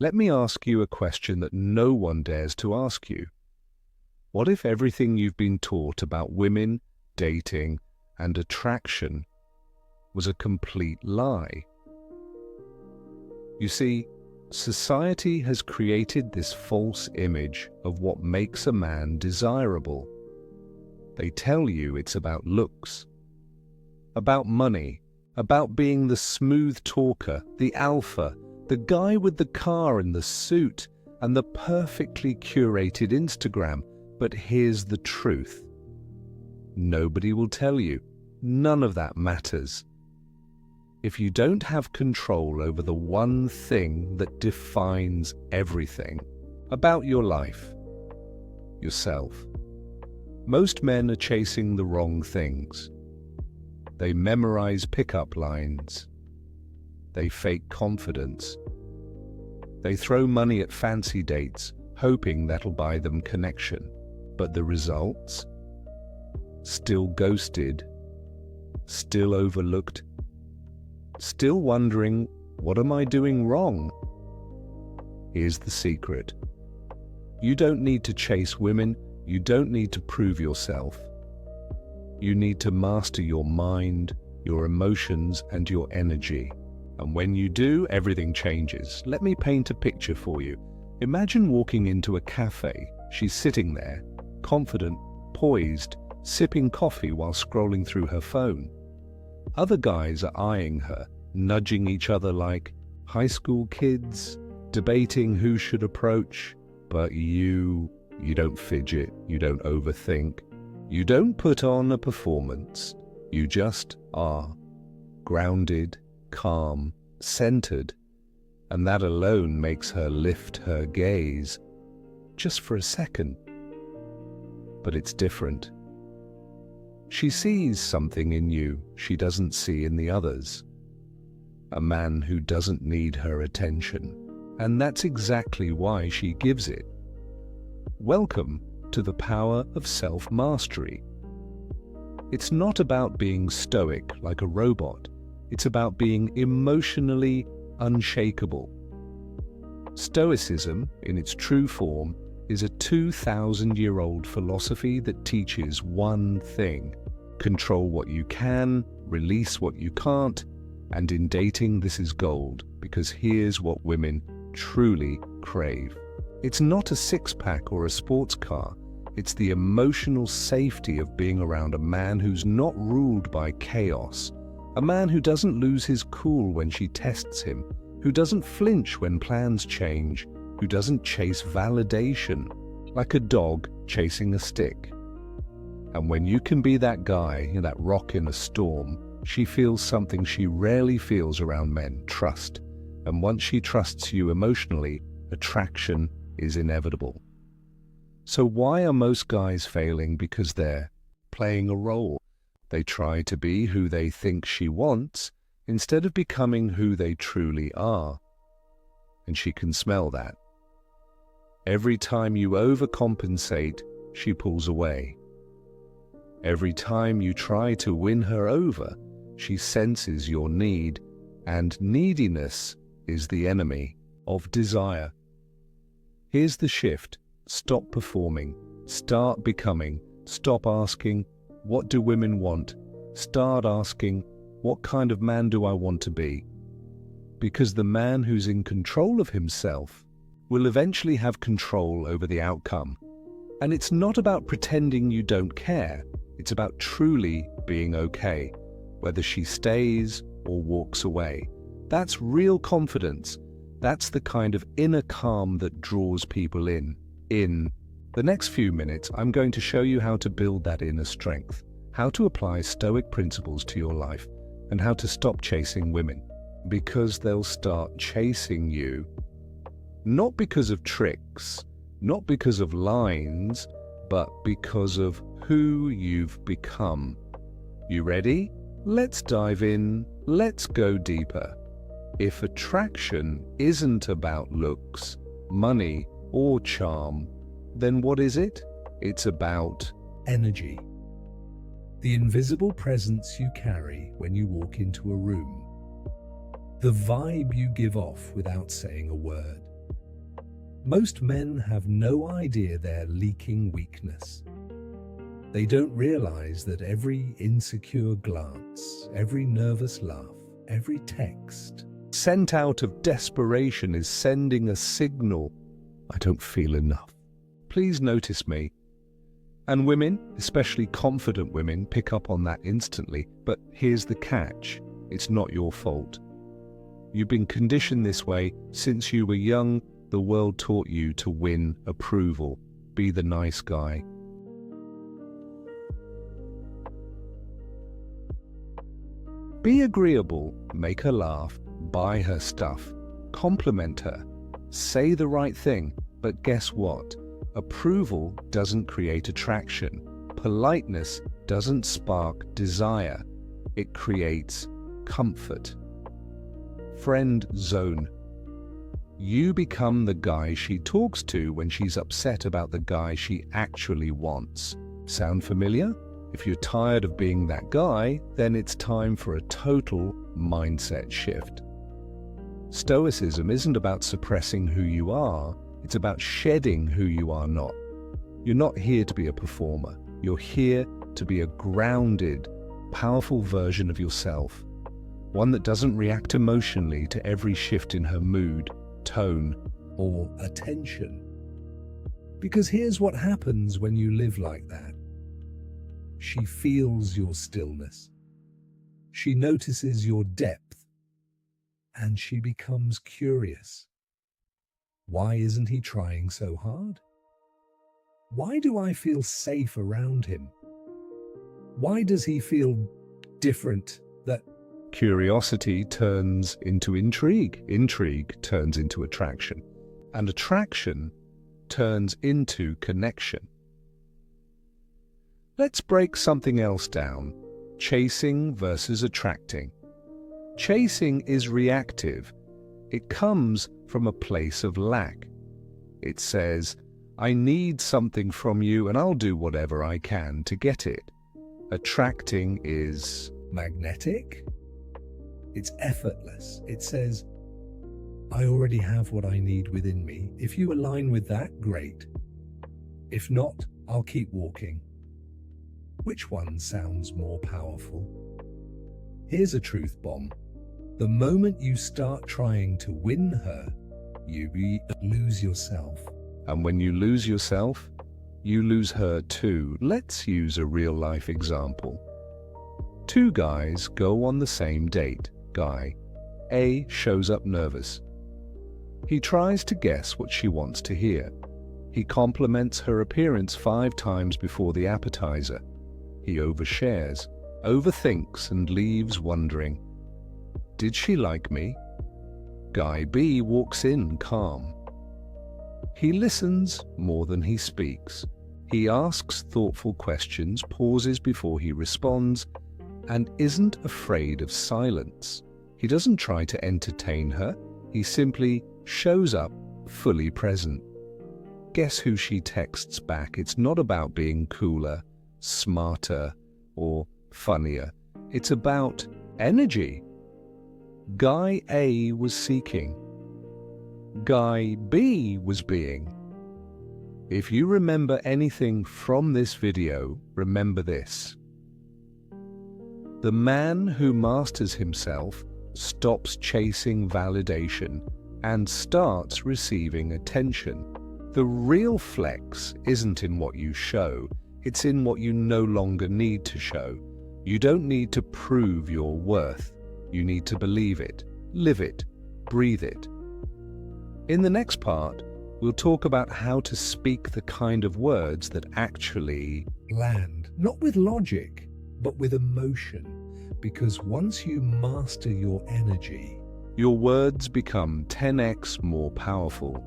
Let me ask you a question that no one dares to ask you. What if everything you've been taught about women, dating, and attraction was a complete lie? You see, society has created this false image of what makes a man desirable. They tell you it's about looks, about money, about being the smooth talker, the alpha, the guy with the car and the suit, and the perfectly curated Instagram. But here's the truth. Nobody will tell you. None of that matters. If you don't have control over the one thing that defines everything about your life, yourself, most men are chasing the wrong things. They memorize pickup lines. They fake confidence. They throw money at fancy dates, hoping that'll buy them connection. But the results? Still ghosted, still overlooked, still wondering, what am I doing wrong? Here's the secret. You don't need to chase women. You don't need to prove yourself. You need to master your mind, your emotions, and your energy. And when you do, everything changes. Let me paint a picture for you. Imagine walking into a cafe. She's sitting there, confident, poised, sipping coffee while scrolling through her phone. Other guys are eyeing her, nudging each other like high school kids, debating who should approach. But you don't fidget, you don't overthink, you don't put on a performance. You just are, grounded, calm, centered, and that alone makes her lift her gaze, just for a second. But it's different. She sees something in you she doesn't see in the others. A man who doesn't need her attention, and that's exactly why she gives it. Welcome to the power of self-mastery. It's not about being stoic like a robot. It's about being emotionally unshakable. Stoicism, in its true form, is a 2,000-year-old philosophy that teaches one thing: control what you can, release what you can't, and in dating this is gold, because here's what women truly crave. It's not a six-pack or a sports car. It's the emotional safety of being around a man who's not ruled by chaos, a man who doesn't lose his cool when she tests him, who doesn't flinch when plans change, who doesn't chase validation like a dog chasing a stick. And when you can be that guy, that rock in a storm, she feels something she rarely feels around men: trust. And once she trusts you emotionally, attraction is inevitable. So why are most guys failing? Because they're playing a role. They try to be who they think she wants instead of becoming who they truly are. And she can smell that. Every time you overcompensate, she pulls away. Every time you try to win her over, she senses your need, and neediness is the enemy of desire. Here's the shift. Stop performing. Start becoming. Stop asking, what do women want? Start asking, what kind of man do I want to be? Because the man who's in control of himself will eventually have control over the outcome. And it's not about pretending you don't care. It's about truly being okay, whether she stays or walks away. That's real confidence. That's the kind of inner calm that draws people in. In the next few minutes, I'm going to show you how to build that inner strength, how to apply stoic principles to your life, and how to stop chasing women. Because they'll start chasing you, not because of tricks, not because of lines, but because of who you've become. You ready? Let's dive in. Let's go deeper. If attraction isn't about looks, money, or charm, then what is it? It's about energy. The invisible presence you carry when you walk into a room. The vibe you give off without saying a word. Most men have no idea they're leaking weakness. They don't realize that every insecure glance, every nervous laugh, every text sent out of desperation is sending a signal. I don't feel enough. Please notice me. And women, especially confident women, pick up on that instantly. But here's the catch. It's not your fault. You've been conditioned this way since you were young. The world taught you to win approval. Be the nice guy. Be agreeable, make her laugh, buy her stuff, compliment her, say the right thing. But guess what? Approval doesn't create attraction. Politeness doesn't spark desire. It creates comfort. Friend zone. You become the guy she talks to when she's upset about the guy she actually wants. Sound familiar? If you're tired of being that guy, then it's time for a total mindset shift. Stoicism isn't about suppressing who you are, it's about shedding who you are not. You're not here to be a performer. You're here to be a grounded, powerful version of yourself. One that doesn't react emotionally to every shift in her mood, tone, or attention. Because here's what happens when you live like that. She feels your stillness. She notices your depth. And she becomes curious. Why isn't he trying so hard? Why do I feel safe around him? Why does he feel different? That curiosity turns into intrigue. Intrigue turns into attraction. And attraction turns into connection. Let's break something else down. Chasing versus attracting. Chasing is reactive. It comes from a place of lack. It says, I need something from you and I'll do whatever I can to get it. Attracting is magnetic. It's effortless. It says, I already have what I need within me. If you align with that, great. If not, I'll keep walking. Which one sounds more powerful? Here's a truth bomb. The moment you start trying to win her, you lose yourself. And when you lose yourself, you lose her too. Let's use a real-life example. Two guys go on the same date. Guy A shows up nervous. He tries to guess what she wants to hear. He compliments her appearance 5 times before the appetizer. He overshares, overthinks, and leaves wondering, did she like me? Guy B walks in calm. He listens more than he speaks. He asks thoughtful questions, pauses before he responds, and isn't afraid of silence. He doesn't try to entertain her. He simply shows up fully present. Guess who she texts back? It's not about being cooler, smarter, or funnier. It's about energy. Guy A was seeking. Guy B was being. If you remember anything from this video, remember this. The man who masters himself stops chasing validation and starts receiving attention. The real flex isn't in what you show, it's in what you no longer need to show. You don't need to prove your worth. You need to believe it, live it, breathe it. In the next part, we'll talk about how to speak the kind of words that actually land, not with logic, but with emotion. Because once you master your energy, your words become 10x more powerful.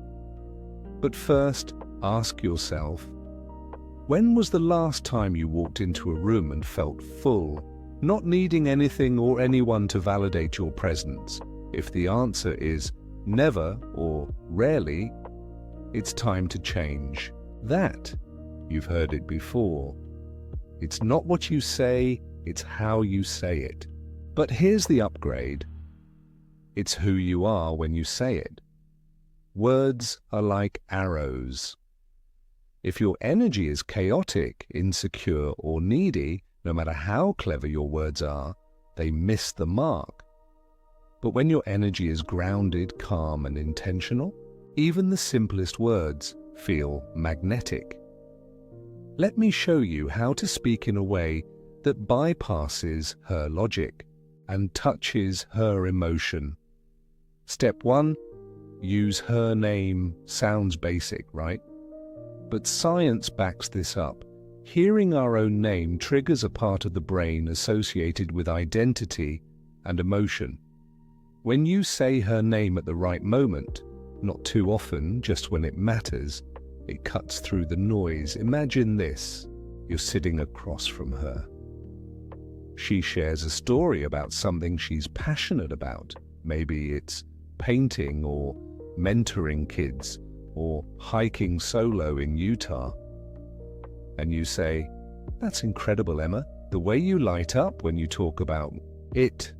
But first, ask yourself, when was the last time you walked into a room and felt full, not needing anything or anyone to validate your presence? If the answer is never or rarely, it's time to change. That, you've heard it before. It's not what you say, it's how you say it. But here's the upgrade. It's who you are when you say it. Words are like arrows. If your energy is chaotic, insecure, or needy, no matter how clever your words are, they miss the mark. But when your energy is grounded, calm, and intentional, even the simplest words feel magnetic. Let me show you how to speak in a way that bypasses her logic and touches her emotion. Step 1. Use her name. Sounds basic, right? But science backs this up. Hearing our own name triggers a part of the brain associated with identity and emotion. When you say her name at the right moment, not too often, just when it matters, it cuts through the noise. Imagine this. You're sitting across from her. She shares a story about something she's passionate about. Maybe it's painting or mentoring kids or hiking solo in Utah. And you say, "That's incredible, Emma. The way you light up when you talk about it.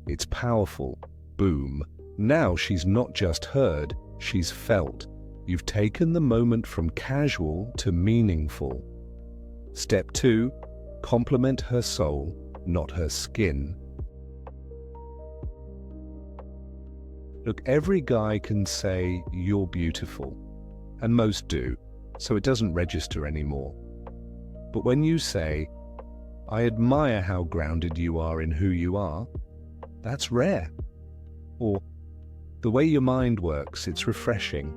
It's powerful." Boom. Now she's not just heard, she's felt. You've taken the moment from casual to meaningful. Step 2. Compliment her soul, not her skin. Look, every guy can say, "You're beautiful," and most do, so it doesn't register anymore. But when you say, "I admire how grounded you are in who you are," that's rare. Or, "The way your mind works, it's refreshing.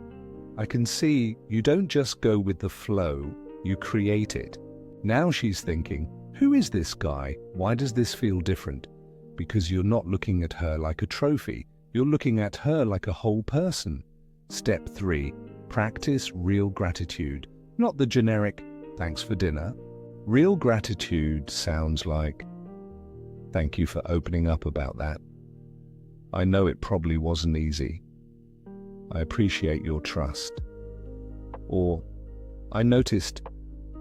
I can see you don't just go with the flow, you create it." Now she's thinking, "Who is this guy? Why does this feel different?" Because you're not looking at her like a trophy. You're looking at her like a whole person. Step 3. Practice real gratitude. Not the generic, "Thanks for dinner." Real gratitude sounds like, "Thank you for opening up about that. I know it probably wasn't easy. I appreciate your trust." Or, "I noticed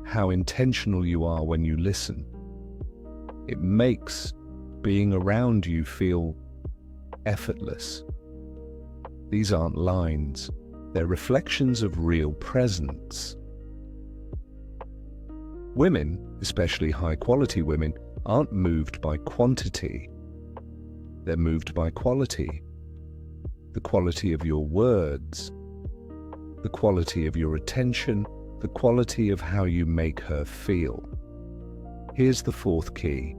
how intentional you are when you listen. It makes being around you feel effortless." These aren't lines. They're reflections of real presence. Women, especially high-quality women, aren't moved by quantity. They're moved by quality. The quality of your words, the quality of your attention, the quality of how you make her feel. Here's the 4th key.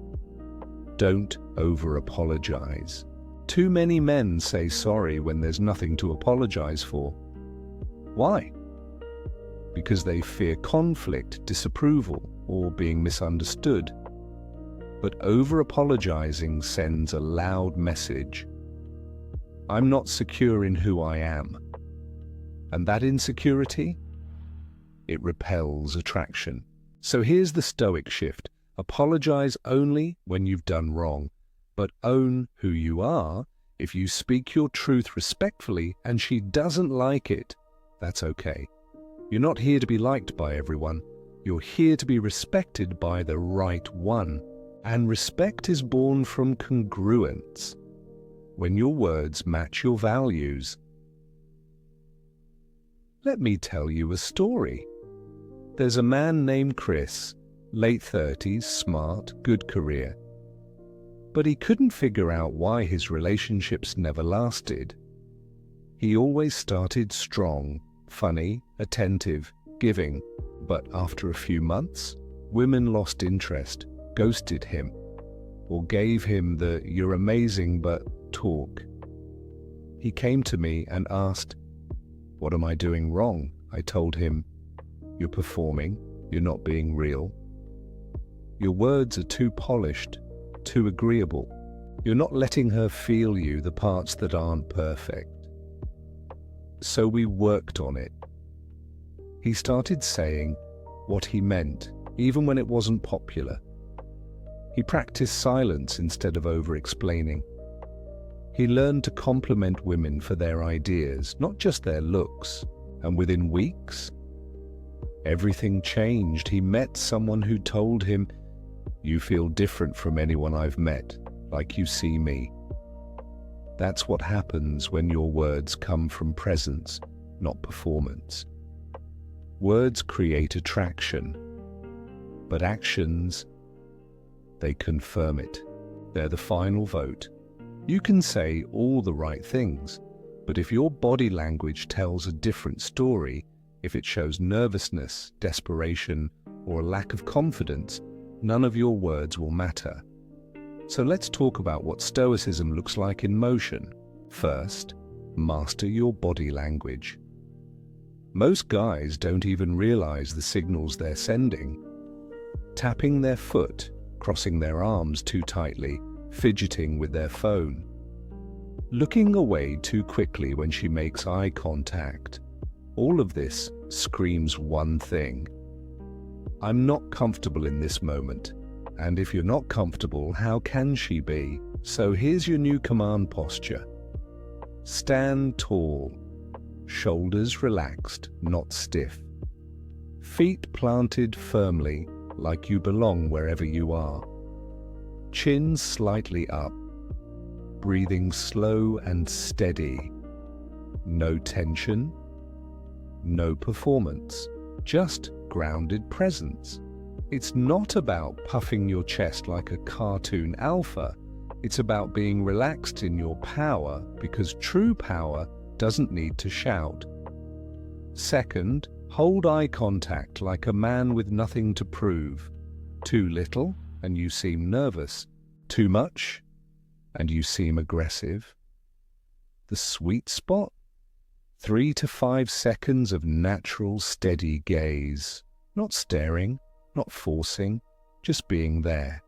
Don't over-apologize. Too many men say sorry when there's nothing to apologize for. Why? Because they fear conflict, disapproval, or being misunderstood. But over-apologizing sends a loud message. I'm not secure in who I am. And that insecurity, it repels attraction. So here's the stoic shift. Apologize only when you've done wrong, but own who you are. If you speak your truth respectfully and she doesn't like it, that's okay. You're not here to be liked by everyone. You're here to be respected by the right one. And respect is born from congruence, when your words match your values. Let me tell you a story. There's a man named Chris, late 30s, smart, good career. But he couldn't figure out why his relationships never lasted. He always started strong, funny, attentive, giving, but after a few months, women lost interest, ghosted him, or gave him the "you're amazing but" talk. He came to me and asked, "What am I doing wrong?" I told him, "You're performing, you're not being real. Your words are too polished, too agreeable. You're not letting her feel you, the parts that aren't perfect." So we worked on it. He started saying what he meant, even when it wasn't popular. He practiced silence instead of over-explaining. He learned to compliment women for their ideas, not just their looks. And within weeks, everything changed. He met someone who told him, "You feel different from anyone I've met, like you see me." That's what happens when your words come from presence, not performance. Words create attraction, but actions, they confirm it. They're the final vote. You can say all the right things, but if your body language tells a different story, if it shows nervousness, desperation, or a lack of confidence, none of your words will matter. So let's talk about what Stoicism looks like in motion. First, master your body language. Most guys don't even realize the signals they're sending. Tapping their foot, crossing their arms too tightly, fidgeting with their phone. Looking away too quickly when she makes eye contact. All of this screams one thing. I'm not comfortable in this moment. And if you're not comfortable, how can she be? So here's your new command posture. Stand tall. Shoulders relaxed, not stiff. Feet planted firmly, like you belong wherever you are. Chin slightly up. Breathing slow and steady. No tension. No performance. Just grounded presence. It's not about puffing your chest like a cartoon alpha. It's about being relaxed in your power, because true power doesn't need to shout. Second, hold eye contact like a man with nothing to prove. Too little, and you seem nervous. Too much, and you seem aggressive. The sweet spot? 3 to 5 seconds of natural, steady gaze. Not staring, not forcing, just being there.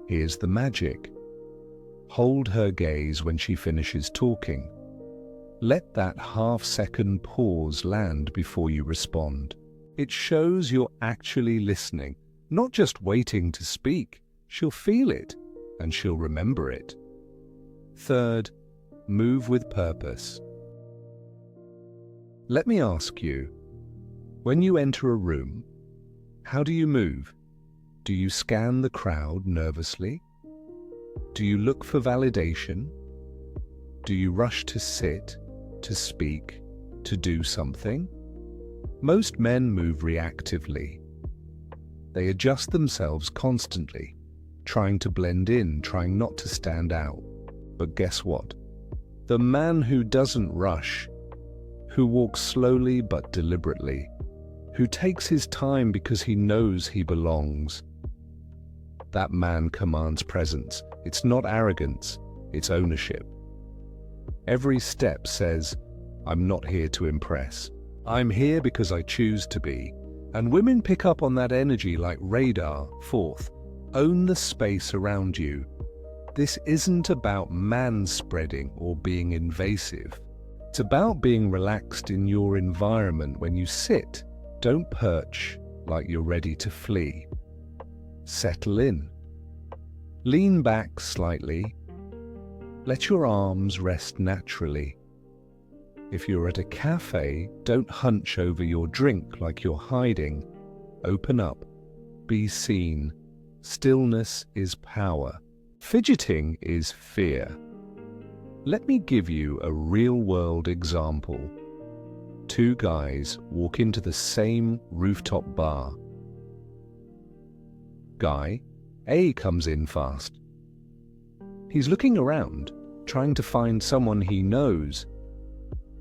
Here's the magic. Hold her gaze when she finishes talking. Let that half-second pause land before you respond. It shows you're actually listening, not just waiting to speak. She'll feel it, and she'll remember it. Third, move with purpose. Let me ask you, when you enter a room, how do you move? Do you scan the crowd nervously? Do you look for validation? Do you rush to sit, to speak, to do something? Most men move reactively. They adjust themselves constantly, trying to blend in, trying not to stand out. But guess what? The man who doesn't rush, who walks slowly but deliberately, who takes his time because he knows he belongs, that man commands presence. It's not arrogance, it's ownership. Every step says, I'm not here to impress. I'm here because I choose to be. And women pick up on that energy like radar. Fourth, own the space around you. This isn't about man-spreading or being invasive. It's about being relaxed in your environment. When you sit, don't perch like you're ready to flee. Settle in. Lean back slightly. Let your arms rest naturally. If you're at a cafe, don't hunch over your drink like you're hiding. Open up. Be seen. Stillness is power. Fidgeting is fear. Let me give you a real-world example. 2 guys walk into the same rooftop bar. Guy A comes in fast. He's looking around, trying to find someone he knows.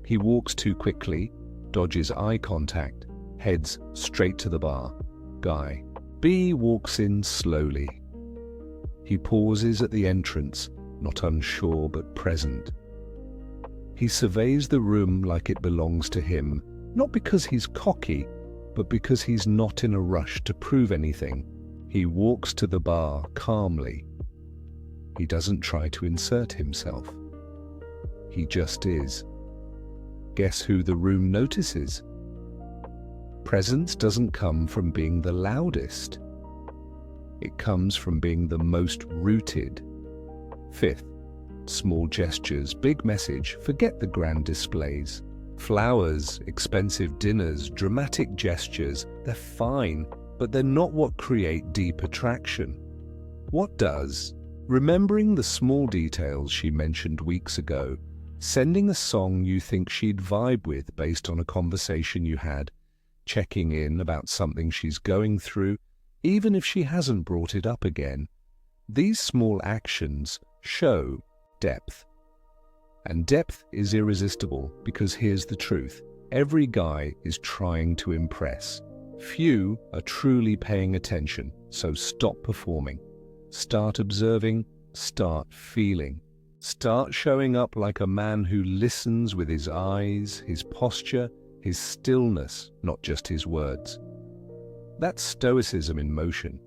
He walks too quickly, dodges eye contact, heads straight to the bar. Guy B walks in slowly. He pauses at the entrance, not unsure but present. He surveys the room like it belongs to him, not because he's cocky, but because he's not in a rush to prove anything. He walks to the bar calmly. He doesn't try to insert himself. He just is. Guess who the room notices? Presence doesn't come from being the loudest. It comes from being the most rooted. Fifth, small gestures, big message. Forget the grand displays. Flowers, expensive dinners, dramatic gestures, they're fine, but they're not what create deep attraction. What does? Remembering the small details she mentioned weeks ago, sending a song you think she'd vibe with based on a conversation you had, checking in about something she's going through, even if she hasn't brought it up again. These small actions show depth. And depth is irresistible because here's the truth. Every guy is trying to impress. Few are truly paying attention, so stop performing. Start observing, start feeling. Start showing up like a man who listens with his eyes, his posture, his stillness, not just his words. That's stoicism in motion.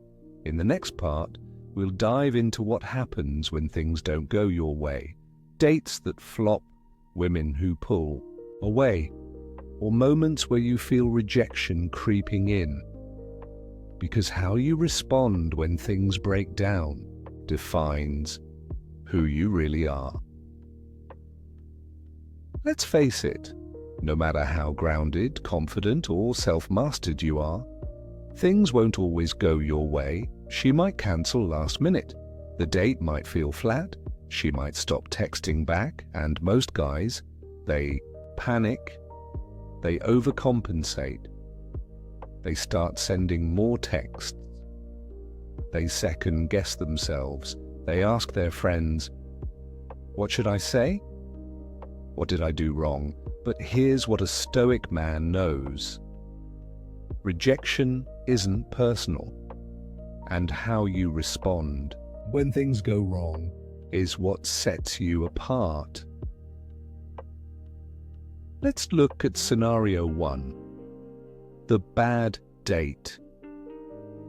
In the next part, we'll dive into what happens when things don't go your way. Dates that flop, women who pull away, or moments where you feel rejection creeping in. Because how you respond when things break down defines who you really are. Let's face it, no matter how grounded, confident, or self-mastered you are, things won't always go your way. She might cancel last minute. The date might feel flat. She might stop texting back, and most guys, they panic, they overcompensate, they start sending more texts, they second-guess themselves, they ask their friends, "What should I say? What did I do wrong?" But here's what a stoic man knows. Rejection isn't personal, and how you respond When things go wrong, is what sets you apart. Let's look at scenario 1. The bad date.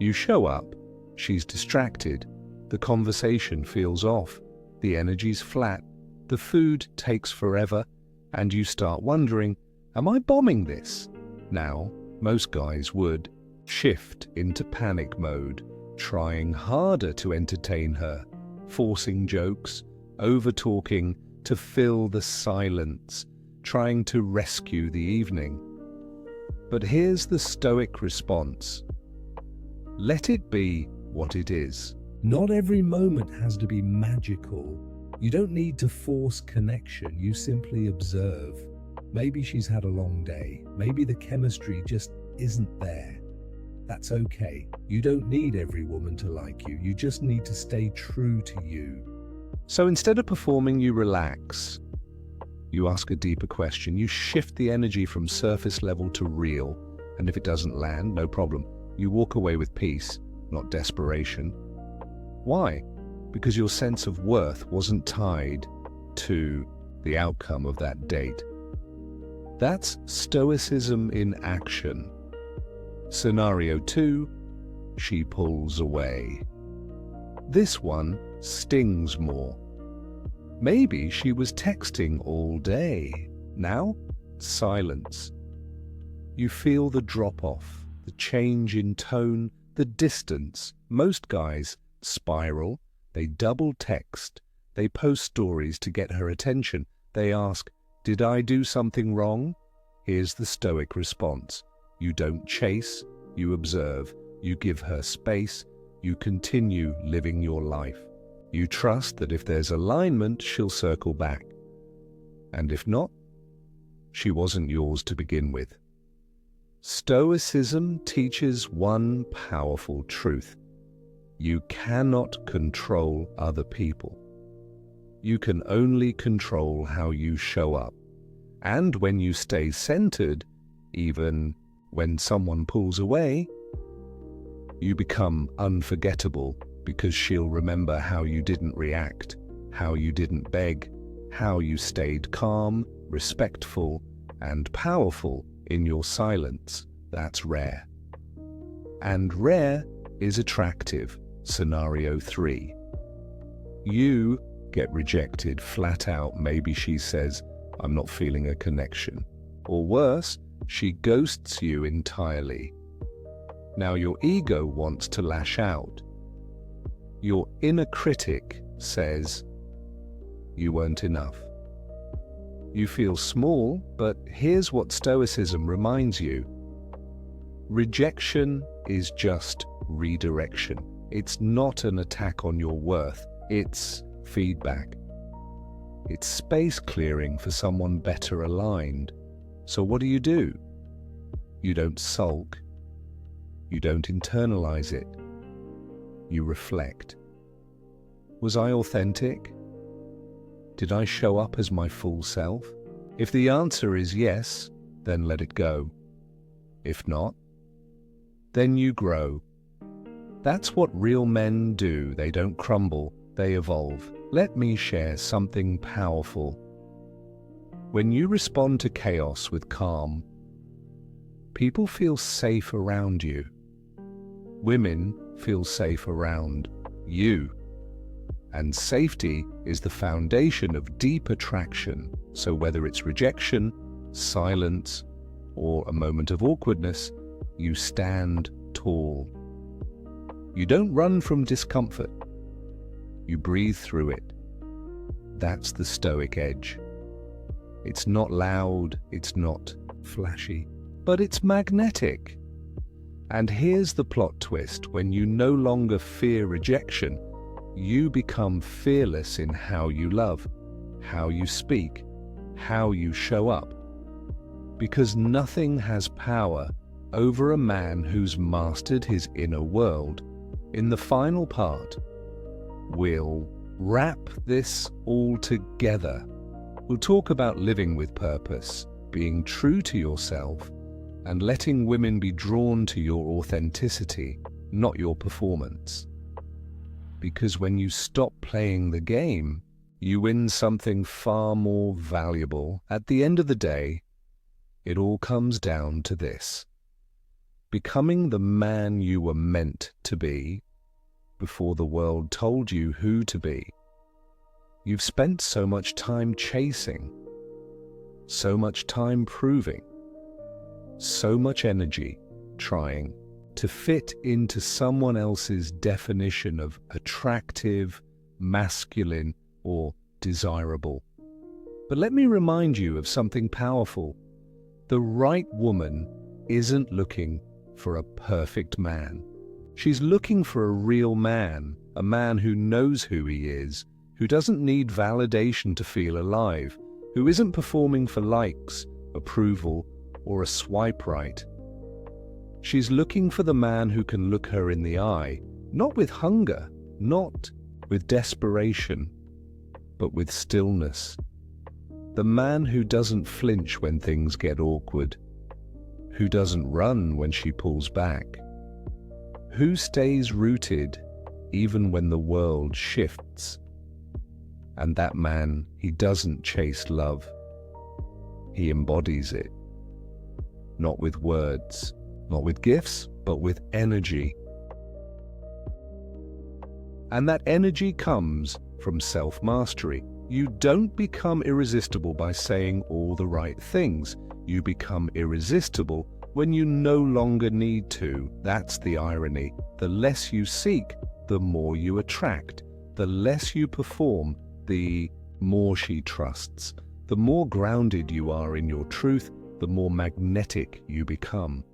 You show up, she's distracted, the conversation feels off, the energy's flat, the food takes forever, and you start wondering, am I bombing this? Now, most guys would shift into panic mode, trying harder to entertain her, forcing jokes, over-talking to fill the silence, trying to rescue the evening. But here's the stoic response. Let it be what it is. not every moment has to be magical. You don't need to force connection, you simply observe. Maybe she's had a long day. Maybe the chemistry just isn't there. That's okay. You don't need every woman to like you. You just need to stay true to you. So instead of performing, you relax. You ask a deeper question. You shift the energy from surface level to real. And if it doesn't land, no problem. You walk away with peace, not desperation. Why? Because your sense of worth wasn't tied to the outcome of that date. That's stoicism in action. Scenario 2, she pulls away. This one stings more. Maybe she was texting all day. Now, silence. You feel the drop-off, the change in tone, the distance. Most guys spiral, they double text, they post stories to get her attention. They ask, "Did I do something wrong?" Here's the stoic response. You don't chase, you observe, you give her space, you continue living your life. You trust that if there's alignment, she'll circle back. And if not, she wasn't yours to begin with. Stoicism teaches one powerful truth. You cannot control other people. You can only control how you show up. And when you stay centered, even when someone pulls away, you become unforgettable because she'll remember how you didn't react, how you didn't beg, how you stayed calm, respectful, and powerful in your silence. That's rare. And rare is attractive. Scenario 3. You get rejected flat out. Maybe she says, "I'm not feeling a connection." Or worse, she ghosts you entirely. Now your ego wants to lash out. Your inner critic says, "You weren't enough." You feel small, but here's what Stoicism reminds you. Rejection is just redirection. It's not an attack on your worth. It's feedback. It's space clearing for someone better aligned. So what do? You don't sulk. You don't internalize it. You reflect. Was I authentic? Did I show up as my full self? If the answer is yes, then let it go. If not, then you grow. That's what real men do. They don't crumble, they evolve. Let me share something powerful. When you respond to chaos with calm, people feel safe around you. Women feel safe around you. And safety is the foundation of deep attraction. So whether it's rejection, silence, or a moment of awkwardness, you stand tall. You don't run from discomfort. You breathe through it. That's the stoic edge. It's not loud, it's not flashy, but it's magnetic. And here's the plot twist. When you no longer fear rejection, you become fearless in how you love, how you speak, how you show up. Because nothing has power over a man who's mastered his inner world. In the final part, we'll wrap this all together. We'll talk about living with purpose, being true to yourself, and letting women be drawn to your authenticity, not your performance. Because when you stop playing the game, you win something far more valuable. At the end of the day, it all comes down to this: becoming the man you were meant to be before the world told you who to be. You've spent so much time chasing, so much time proving, so much energy trying to fit into someone else's definition of attractive, masculine, or desirable. But let me remind you of something powerful. The right woman isn't looking for a perfect man. She's looking for a real man, a man who knows who he is, who doesn't need validation to feel alive, who isn't performing for likes, approval, or a swipe right. She's looking for the man who can look her in the eye, not with hunger, not with desperation, but with stillness. The man who doesn't flinch when things get awkward, who doesn't run when she pulls back, who stays rooted even when the world shifts. And that man, he doesn't chase love. He embodies it. Not with words, not with gifts, but with energy. And that energy comes from self-mastery. You don't become irresistible by saying all the right things. You become irresistible when you no longer need to. That's the irony. The less you seek, the more you attract. The less you perform, the more she trusts. The more grounded you are in your truth, the more magnetic you become.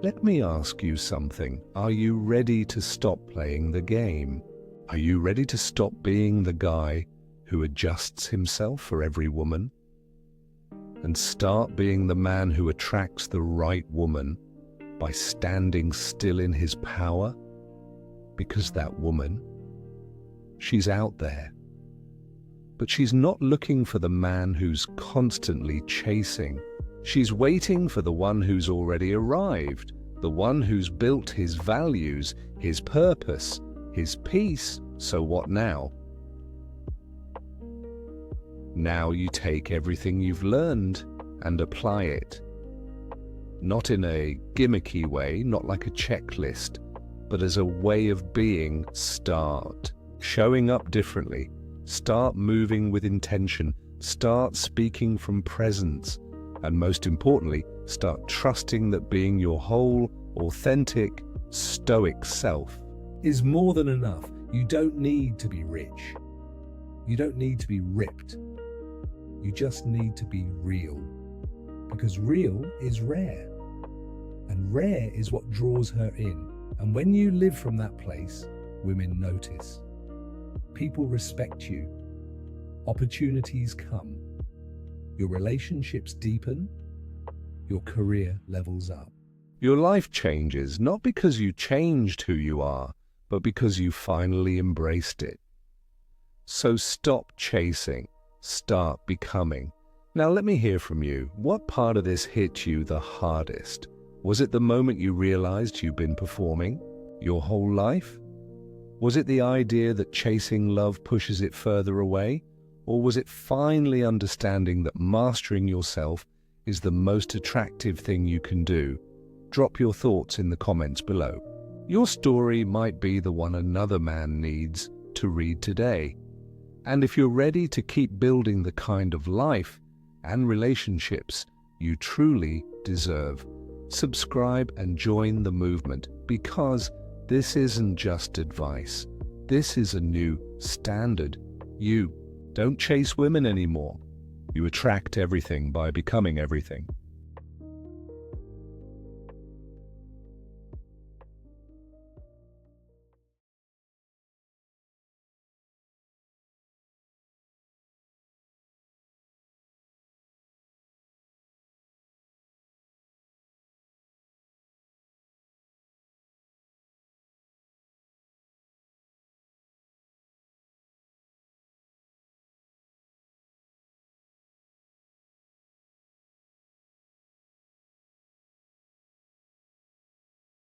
Let me ask you something. Are you ready to stop playing the game? Are you ready to stop being the guy who adjusts himself for every woman? And start being the man who attracts the right woman by standing still in his power? Because that woman, she's out there. But she's not looking for the man who's constantly chasing. She's waiting for the one who's already arrived, the one who's built his values, his purpose, his peace. So what now? Now you take everything you've learned and apply it. Not in a gimmicky way, not like a checklist, but as a way of being. Start showing up differently. Start moving with intention. Start speaking from presence. And most importantly, start trusting that being your whole, authentic, stoic self is more than enough. You don't need to be rich. You don't need to be ripped. You just need to be real. Because real is rare. And rare is what draws her in. And when you live from that place, women notice. People respect you. Opportunities come. Your relationships deepen. Your career levels up. Your life changes not because you changed who you are, but because you finally embraced it. So stop chasing, start becoming. Now let me hear from you. What part of this hit you the hardest? Was it the moment you realized you've been performing your whole life? Was it the idea that chasing love pushes it further away? Or was it finally understanding that mastering yourself is the most attractive thing you can do? Drop your thoughts in the comments below. Your story might be the one another man needs to read today. And if you're ready to keep building the kind of life and relationships you truly deserve, subscribe and join the movement, because this isn't just advice. This is a new standard. You don't chase women anymore. You attract everything by becoming everything.